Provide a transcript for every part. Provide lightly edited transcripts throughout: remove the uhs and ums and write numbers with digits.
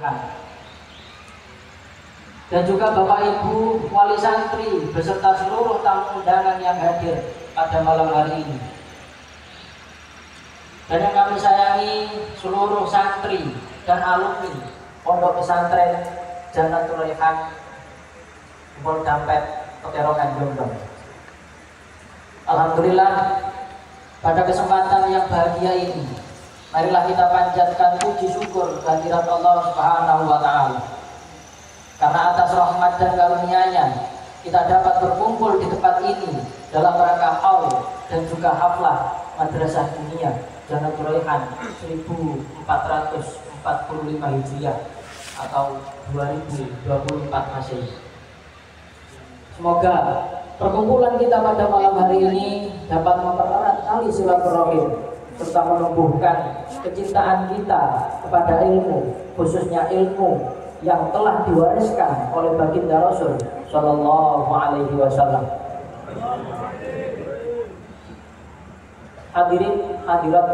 Royhan. Dan juga Bapak Ibu wali santri beserta seluruh tamu undangan yang hadir pada malam hari ini. Dan yang kami sayangi seluruh santri dan alumni Pondok Pesantren Jannatul Royhan Pol Dampet Peterongan Jombang. Alhamdulillah, pada kesempatan yang bahagia ini, marilah kita panjatkan puji syukur kehadirat Allah Subhanahu wa Ta'ala. Karena atas rahmat dan karunia-Nya kita dapat berkumpul di tempat ini dalam rangka haul dan juga haflah Madrasah Dunia Jannatul Royhan 1445 Hijriah atau 2024 Masehi. Semoga perkumpulan kita pada malam hari ini dapat mempererat tali silaturahim serta menumbuhkan kecintaan kita kepada ilmu, khususnya ilmu yang telah diwariskan oleh baginda Rasul Shallallahu Alaihi Wasallam. Hadirin hadirat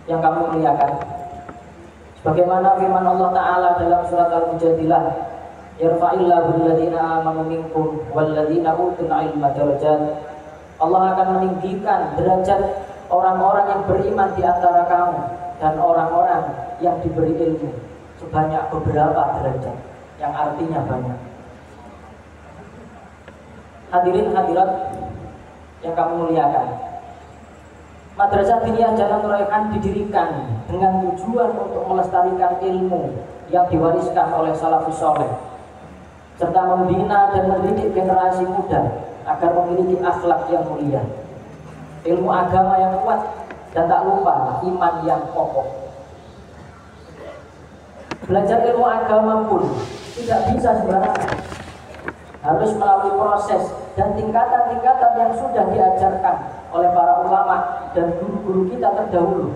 yang kami muliakan, sebagaimana firman Allah Ta'ala dalam surat Al-Mujadilah, yarfa'illahu alladhina amanu minkum walladhina utul ilma darajat. Allah akan meninggikan derajat orang-orang yang beriman di antara kamu dan orang-orang yang diberi ilmu sebanyak beberapa derajat, yang artinya banyak. Hadirin hadirat yang kami muliakan, Madrasah Diniyah Jannatul Royhan didirikan dengan tujuan untuk melestarikan ilmu yang diwariskan oleh salafus saleh, serta membina dan mendidik generasi muda agar memiliki akhlak yang mulia, ilmu agama yang kuat, dan tak lupa iman yang kokoh. Belajar ilmu agama pun tidak bisa sembarangan, harus melalui proses dan tingkatan-tingkatan yang sudah diajarkan oleh para ulama dan guru-guru kita terdahulu.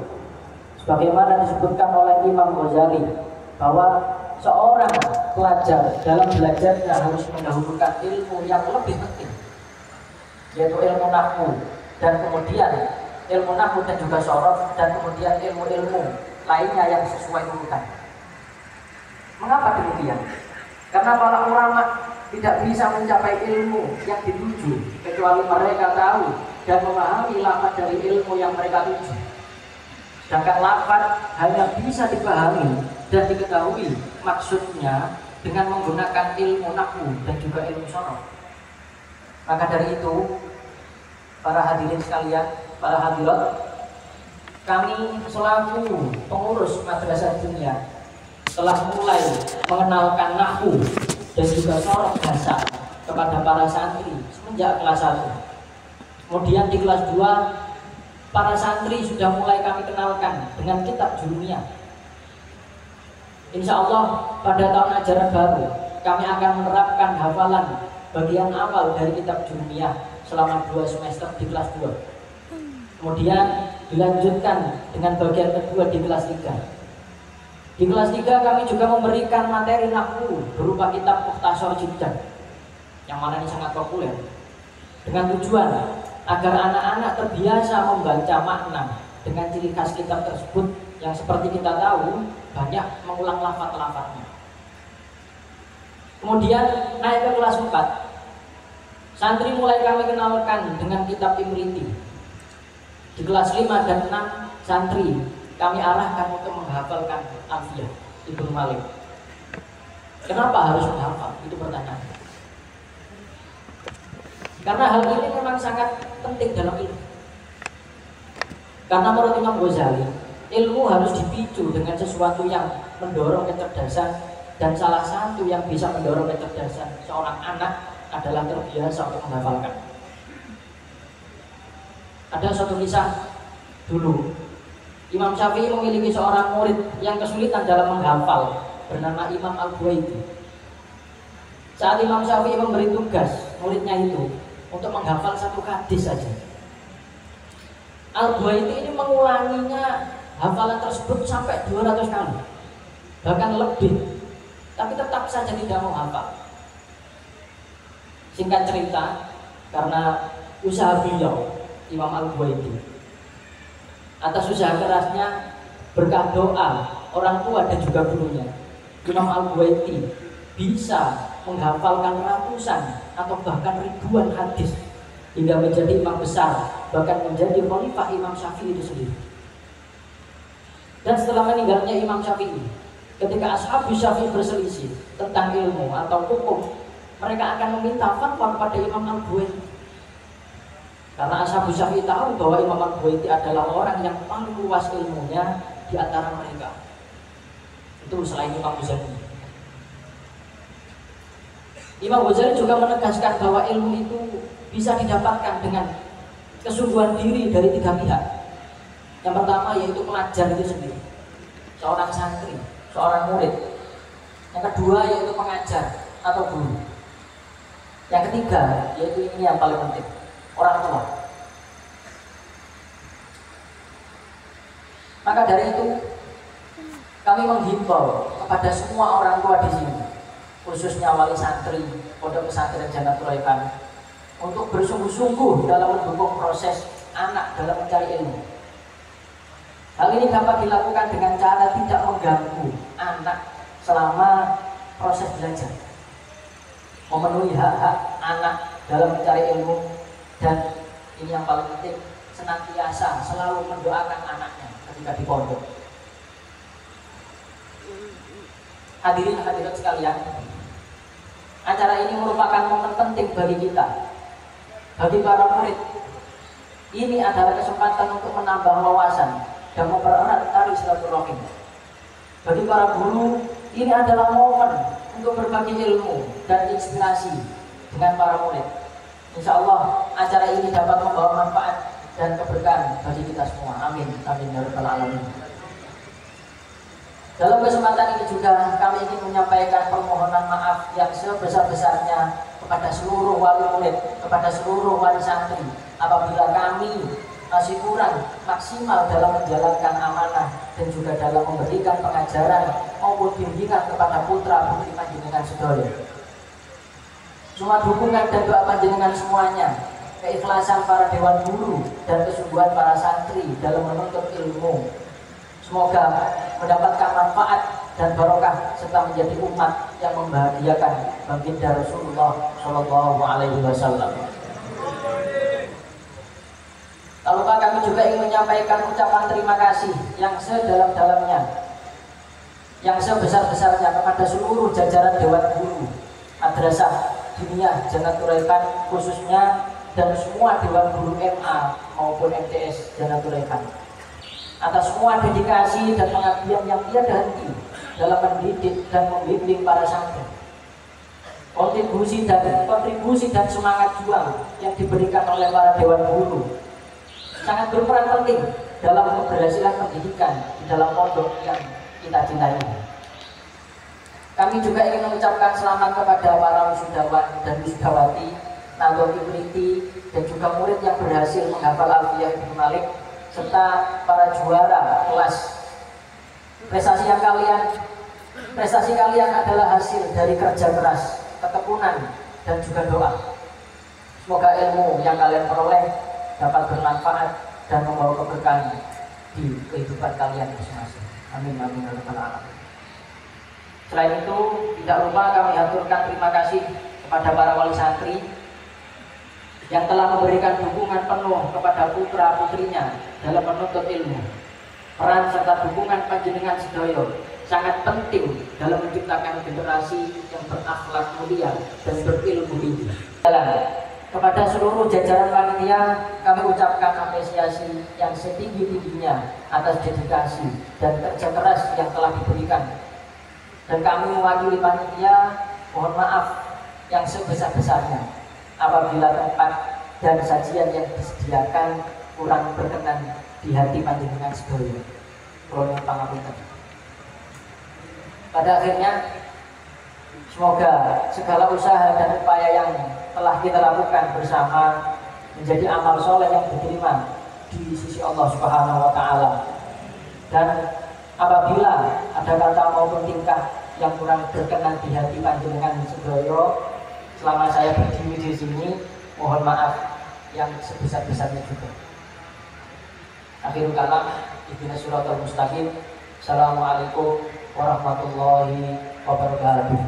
Sebagaimana disebutkan oleh Imam Ghazali bahwa seorang pelajar dalam belajarnya harus mendahulukan ilmu yang lebih penting, yaitu ilmu nahwu, dan kemudian ilmu nahwu dan juga sorof, dan kemudian ilmu-ilmu lainnya yang sesuai urutan. Mengapa demikian? Karena para ulama tidak bisa mencapai ilmu yang dituju kecuali mereka tahu dan memahami lafaz dari ilmu yang mereka tuju. Sedangkan lafaz hanya bisa dipahami dan diketahui maksudnya dengan menggunakan ilmu nahwu dan juga ilmu sorof. Maka dari itu, para hadirin sekalian, para hadirat, kami selaku pengurus Madrasah Dunia telah mulai mengenalkan nahwu dan juga sorof dasar kepada para santri semenjak kelas 1. Kemudian di kelas 2, para santri sudah mulai kami kenalkan dengan kitab Jurumiyah. Insya Allah pada tahun ajaran baru kami akan menerapkan hafalan bagian awal dari kitab Jurumiyah selama 2 semester di kelas 2. Kemudian dilanjutkan dengan bagian kedua di kelas 3. Di kelas 3 kami juga memberikan materi nahwu berupa kitab Mukhtasar Jiddan, yang mana ini sangat populer, dengan tujuan agar anak-anak terbiasa membaca makna dengan ciri khas kitab tersebut yang seperti kita tahu banyak mengulang lafaz-lafaznya. Kemudian naik ke kelas 4, santri mulai kami kenalkan dengan kitab Imriti. Di kelas 5 dan 6 santri kami arahkan untuk menghafalkan Alfiyah Ibnu Malik. Kenapa harus menghafal? Itu pertanyaan. Karena hal ini memang sangat penting dalam ilmu. Karena menurut Imam Ghazali, ilmu harus dipicu dengan sesuatu yang mendorong kecerdasan, dan salah satu yang bisa mendorong kecerdasan seorang anak adalah terbiasa untuk menghafalkan. Ada suatu kisah dulu, Imam Syafi'i memiliki seorang murid yang kesulitan dalam menghafal bernama Imam Al-Buaiti. Saat Imam Syafi'i memberi tugas muridnya itu untuk menghafal satu hadis saja, Al-Buaiti ini mengulanginya hafalan tersebut sampai 200 kali, bahkan lebih, tapi tetap saja tidak mau hafal. Singkat cerita, karena usaha beliau Imam Al-Buaiti, atas usaha kerasnya, berkah doa orang tua dan juga gurunya. Imam Al-Buwaiti bisa menghafalkan ratusan atau bahkan ribuan hadis hingga menjadi imam besar, bahkan menjadi khalifah Imam Syafi'i itu sendiri. Dan setelah meninggalnya Imam Syafi'i, ketika Ashabus Syafi'i berselisih tentang ilmu atau hukum, mereka akan meminta fatwa kepada Imam Al-Buwaiti. Karena Ashabus Syafi'i tahu bahwa Imam Al-Buwaiti adalah orang yang paling luas ilmunya di antara mereka. Itu selain Imam Ghazali. Imam Ghazali juga menegaskan bahwa ilmu itu bisa didapatkan dengan kesungguhan diri dari 3 pihak. Yang pertama yaitu pelajar itu sendiri, seorang santri, seorang murid. Yang kedua yaitu pengajar atau guru. Yang ketiga yaitu ini yang paling penting, orang tua. Maka dari itu kami menghimbau kepada semua orang tua di sini, khususnya wali santri Pondok Pesantren Jannatul Haifan, untuk bersungguh-sungguh dalam mendukung proses anak dalam mencari ilmu. Hal ini dapat dilakukan dengan cara tidak mengganggu anak selama proses belajar, memenuhi hak-hak anak dalam mencari ilmu, dan ini yang paling penting, senantiasa selalu mendoakan anaknya ketika di pondok. Hadirin hadirat sekalian, acara ini merupakan momen penting bagi kita, bagi para murid. Ini adalah kesempatan untuk menambah wawasan dan mempererat tali silaturahim. Bagi para guru, ini adalah momen untuk berbagi ilmu dan inspirasi dengan para murid. Insya Allah acara ini dapat membawa manfaat dan keberkahan bagi kita semua. Amin, amin ya rabbal alamin. Dalam kesempatan ini juga kami ingin menyampaikan permohonan maaf yang sebesar-besarnya kepada seluruh wali murid, kepada seluruh wali santri, apabila kami masih kurang maksimal dalam menjalankan amanah dan juga dalam memberikan pengajaran maupun bimbingan kepada putra putri panjenengan sedaya. Semua dukungan dan doa panjenengan semuanya, keikhlasan para dewan guru dan kesungguhan para santri dalam menuntut ilmu, semoga mendapatkan manfaat dan barokah serta menjadi umat yang membahagiakan baginda Rasulullah Shallallahu Alaihi Wasallam. Tak lupa kami juga ingin menyampaikan ucapan terima kasih yang sedalam-dalamnya, yang sebesar-besarnya kepada seluruh jajaran Dewan Guru Madrasah Diniyah Jannatul Haifan khususnya, dan semua Dewan Guru MA maupun MTS Jannatul Haifan, atas semua dedikasi dan pengabdian yang tiada henti dalam mendidik dan membimbing para santri. Kontribusi dan semangat juang yang diberikan oleh para dewan guru sangat berperan penting dalam keberhasilan pendidikan di dalam pondok yang kita cintai. Kami juga ingin mengucapkan selamat kepada para wisudawan dan wisudawati, Nahdlatul Ifriti, dan juga murid yang berhasil menghafal Alfiyah Ibnu Malik, serta para juara kelas. Prestasi kalian adalah hasil dari kerja keras, ketekunan, dan juga doa. Semoga ilmu yang kalian peroleh dapat bermanfaat dan membawa keberkahan di kehidupan kalian masing-masing. Amin, amin ya rabbal alamin. Selain itu, tidak lupa kami aturkan terima kasih kepada para wali santri yang telah memberikan dukungan penuh kepada putra-putrinya dalam menuntut ilmu. Peran serta dukungan panjenengan sedoyo sangat penting dalam menciptakan generasi yang berakhlak mulia dan berilmu tinggi. Kepada seluruh jajaran panitia, kami ucapkan apresiasi yang setinggi-tingginya atas dedikasi dan kerja keras yang telah diberikan. Dan kami mewakili panitia mohon maaf yang sebesar-besarnya apabila tempat dan sajian yang disediakan kurang berkenan di hati panjenengan sedoyo. Kula pangapunten. Pada akhirnya, semoga segala usaha dan upaya yang telah kita lakukan bersama menjadi amal soleh yang diterima di sisi Allah Subhanahu wa Ta'ala. Dan apabila ada kata maupun tingkah yang kurang berkenan di hati panjenengan sedoyo selama saya berdiri di sini, mohon maaf yang sebesar-besarnya juga. Akhirul kalam, ihdinas siratal mustaqim. Assalamualaikum warahmatullahi wabarakatuh.